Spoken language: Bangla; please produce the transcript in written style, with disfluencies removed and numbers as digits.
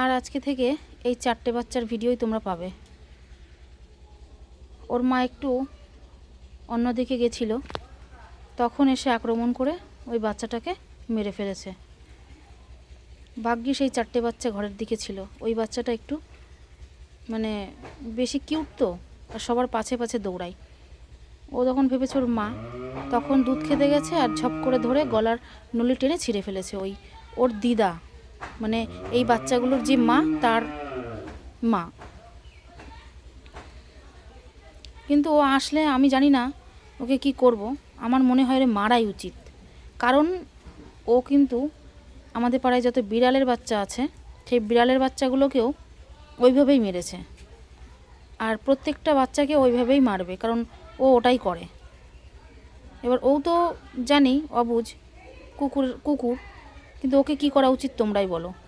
আর আজকে থেকে এই 4টে বাচ্চার ভিডিওই তোমরা পাবে। ওর মা একটু অন্যদিকে গেছিল, তখন এসে আক্রমণ করে ওই বাচ্চাটাকে মেরে ফেলেছে। ভাগ্যিস সেই 4টে বাচ্চা ঘরের দিকে ছিল। ওই বাচ্চাটা একটু মানে বেশি কিউট তো, আর সবার পাছে পাছে দৌড়ায়। ও তখন ভেবেছে ওর মা, তখন দুধ খেতে গেছে আর ঝপ করে ধরে গলার নলি টেনে ছিঁড়ে ফেলেছে ওর দিদা, মানে এই বাচ্চাগুলোর যে মা তার মা। কিন্তু ও আসলে আমি জানি না ওকে কি করব। আমার মনে হয় ওরে মারাই উচিত, কারণ ও কিন্তু আমাদের পাড়ায় যত বিড়ালের বাচ্চা আছে সেই বিড়ালের বাচ্চাগুলোকেও ওইভাবেই মেরেছে, আর প্রত্যেকটা বাচ্চাকে ওইভাবেই মারবে, কারণ ও ওটাই করে। এবার ও তো জানি অবুঝ কুকুর, কিন্তু ওকে কি করা উচিত তোমরাই বলো।